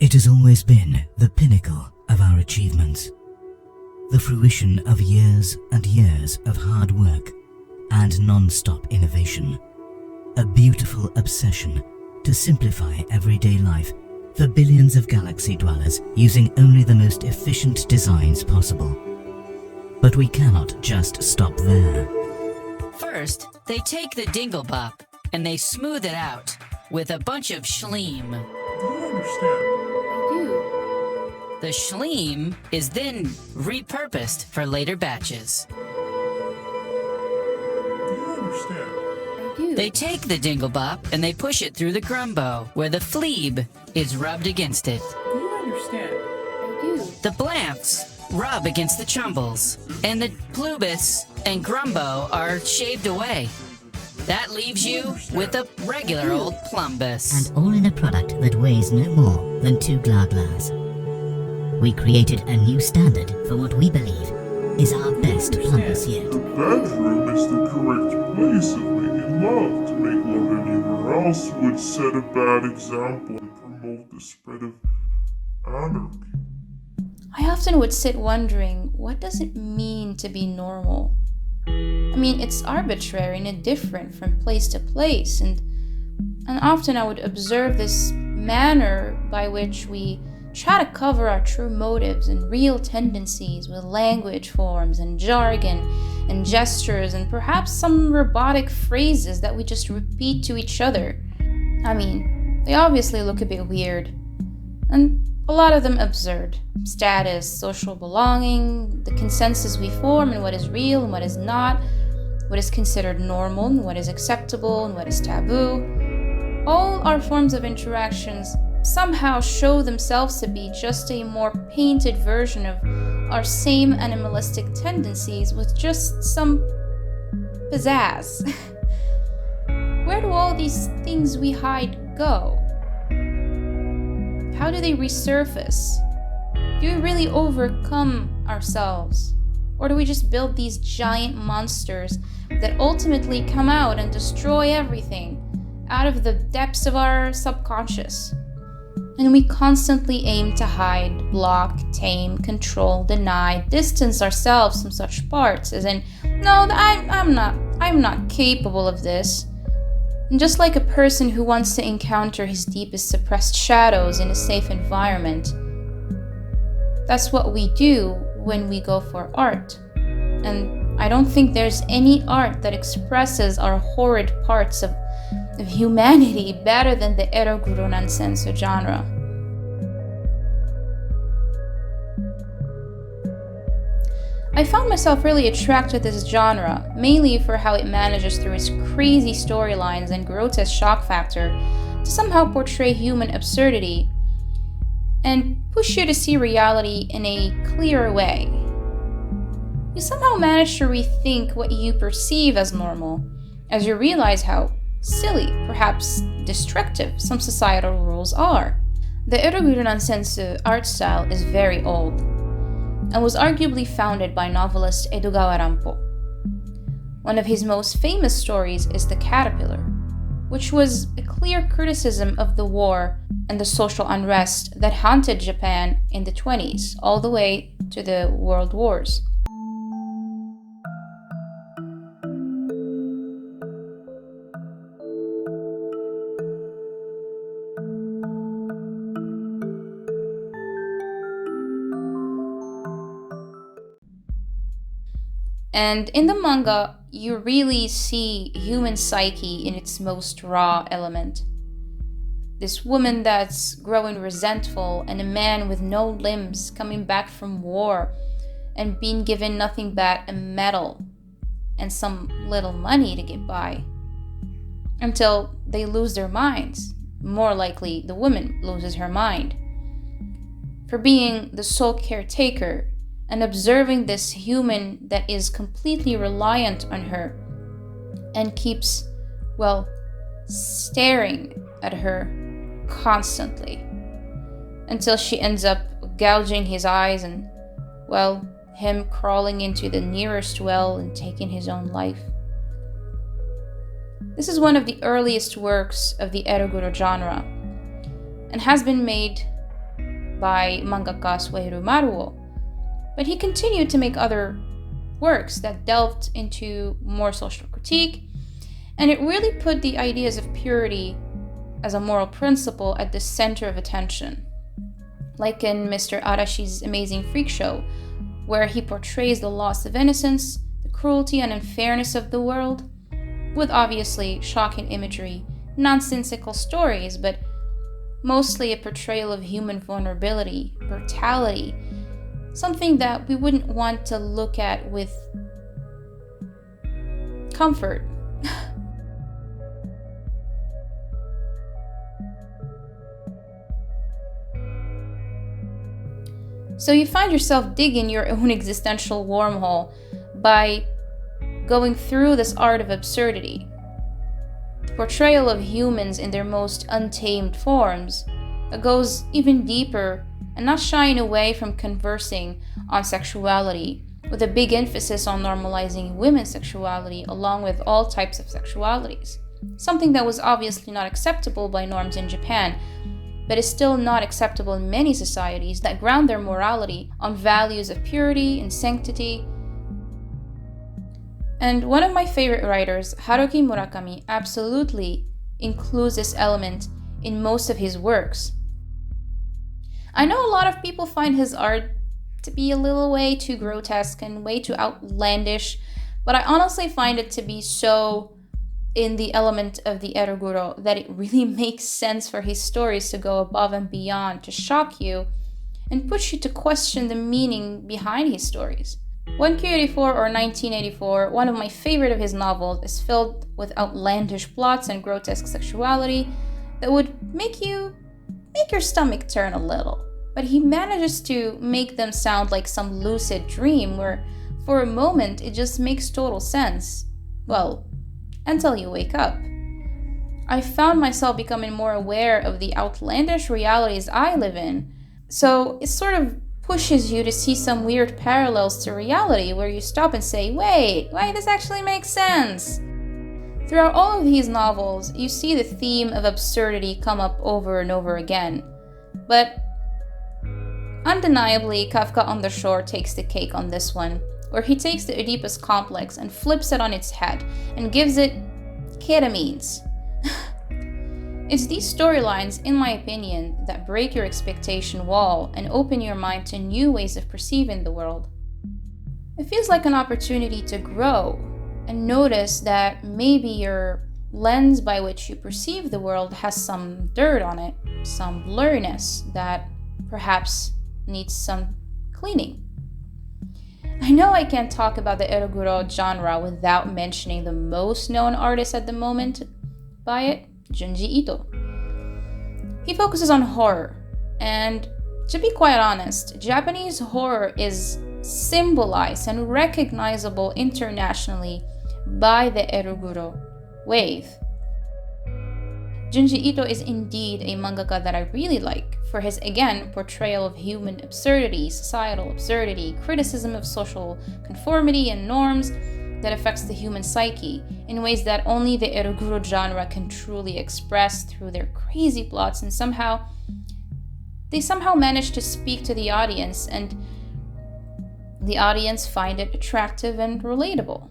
It has always been the pinnacle of our achievements, the fruition of years and years of hard work and non-stop innovation, a beautiful obsession to simplify everyday life for billions of galaxy dwellers using only the most efficient designs possible. But we cannot just stop there. First, they take the dinglebop and they smooth it out with a bunch of schleem. Do you understand? I do. The schleem is then repurposed for later batches. Do you understand? I do. They take the dinglebop and they push it through the grumbo, where the fleeb is rubbed against it. Do you understand? I do. The blamps rub against the chumbles, and the plumbus and grumbo are shaved away. That leaves you with a regular old plumbus. And all in a product that weighs no more than 2 glaglas. We created a new standard for what we believe is our best plumbus yet. The bedroom is the correct place of making love. To make love anywhere else would set a bad example and promote the spread of anarchy. I often would sit wondering, what does it mean to be normal? I mean, it's arbitrary and different from place to place, and often I would observe this manner by which we try to cover our true motives and real tendencies with language forms and jargon and gestures and perhaps some robotic phrases that we just repeat to each other. I mean, they obviously look a bit weird, and a lot of them absurd. Status, social belonging, the consensus we form and what is real and what is not, what is considered normal and what is acceptable and what is taboo. All our forms of interactions somehow show themselves to be just a more painted version of our same animalistic tendencies with just some pizzazz. Where do all these things we hide go? How do they resurface? Do we really overcome ourselves? Or do we just build these giant monsters that ultimately come out and destroy everything out of the depths of our subconscious? And we constantly aim to hide, block, tame, control, deny, distance ourselves from such parts, as in, no, I'm not capable of this. And just like a person who wants to encounter his deepest suppressed shadows in a safe environment, that's what we do when we go for art. And I don't think there's any art that expresses our horrid parts of humanity better than the eroguro nansenso genre. I found myself really attracted to this genre, mainly for how it manages through its crazy storylines and grotesque shock factor to somehow portray human absurdity and push you to see reality in a clearer way. You somehow manage to rethink what you perceive as normal, as you realize how silly, perhaps destructive, some societal rules are. The eroguro nansensu art style is very old, and was arguably founded by novelist Edogawa Rampo. One of his most famous stories is The Caterpillar, which was a clear criticism of the war and the social unrest that haunted Japan in the 1920s, all the way to the World Wars. And in the manga, you really see human psyche in its most raw element. This woman that's growing resentful, and a man with no limbs coming back from war and being given nothing but a medal and some little money to get by. Until they lose their minds. More likely, the woman loses her mind. For being the sole caretaker and observing this human that is completely reliant on her and keeps, well, staring at her constantly until she ends up gouging his eyes and, well, him crawling into the nearest well and taking his own life. This is one of the earliest works of the eroguro genre and has been made by mangaka Sueru Maruo. But he continued to make other works that delved into more social critique, and it really put the ideas of purity as a moral principle at the center of attention. Like in Mr. Arashi's Amazing Freak Show, where he portrays the loss of innocence, the cruelty and unfairness of the world, with obviously shocking imagery, nonsensical stories, but mostly a portrayal of human vulnerability, brutality, something that we wouldn't want to look at with comfort. So you find yourself digging your own existential wormhole by going through this art of absurdity. The portrayal of humans in their most untamed forms that goes even deeper and not shying away from conversing on sexuality, with a big emphasis on normalizing women's sexuality along with all types of sexualities. Something that was obviously not acceptable by norms in Japan, but is still not acceptable in many societies that ground their morality on values of purity and sanctity. And one of my favorite writers, Haruki Murakami, absolutely includes this element in most of his works. I know a lot of people find his art to be a little way too grotesque and way too outlandish, but I honestly find it to be so in the element of the eroguro that it really makes sense for his stories to go above and beyond to shock you and push you to question the meaning behind his stories. 1Q84 or 1984, one of my favorite of his novels, is filled with outlandish plots and grotesque sexuality that would make your stomach turn a little. But he manages to make them sound like some lucid dream where for a moment it just makes total sense. Well, until you wake up. I found myself becoming more aware of the outlandish realities I live in, so it sort of pushes you to see some weird parallels to reality where you stop and say, wait, this actually makes sense. Throughout all of these novels, you see the theme of absurdity come up over and over again. But undeniably, Kafka on the Shore takes the cake on this one, where he takes the Oedipus complex and flips it on its head and gives it ketamine's. It's these storylines, in my opinion, that break your expectation wall and open your mind to new ways of perceiving the world. It feels like an opportunity to grow and notice that maybe your lens by which you perceive the world has some dirt on it, some blurriness that perhaps needs some cleaning. I know I can't talk about the eroguro genre without mentioning the most known artist at the moment by it, Junji Ito. He focuses on horror, and to be quite honest, Japanese horror is symbolized and recognizable internationally by the eroguro wave. Junji Ito is indeed a mangaka that I really like for his, again, portrayal of human absurdity, societal absurdity, criticism of social conformity and norms that affects the human psyche in ways that only the eroguro genre can truly express through their crazy plots, and they somehow manage to speak to the audience, and the audience find it attractive and relatable.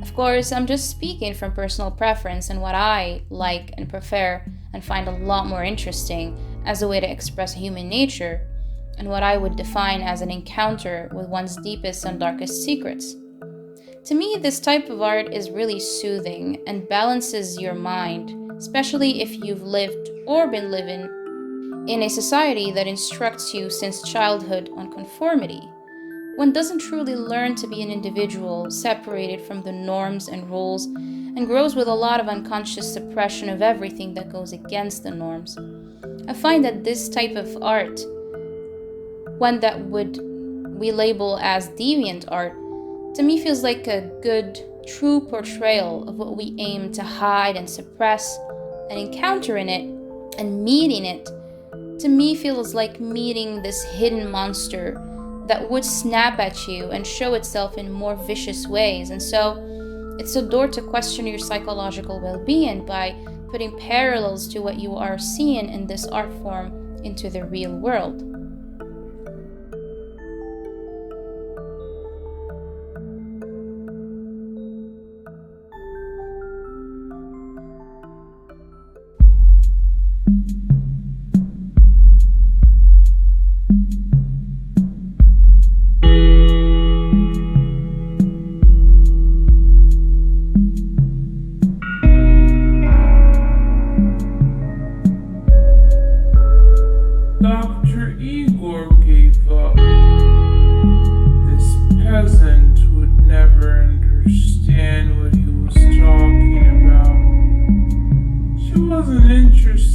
Of course, I'm just speaking from personal preference and what I like and prefer and find a lot more interesting as a way to express human nature, and what I would define as an encounter with one's deepest and darkest secrets. To me, this type of art is really soothing and balances your mind, especially if you've lived or been living in a society that instructs you since childhood on conformity. One doesn't truly learn to be an individual separated from the norms and rules, and grows with a lot of unconscious suppression of everything that goes against the norms. I find that this type of art, one that we label as deviant art, to me feels like a good, true portrayal of what we aim to hide and suppress, and encountering it and meeting it, to me feels like meeting this hidden monster that would snap at you and show itself in more vicious ways. And so it's a door to question your psychological well-being by putting parallels to what you are seeing in this art form into the real world. Dr. Igor gave up. This peasant would never understand what he was talking about. She wasn't interested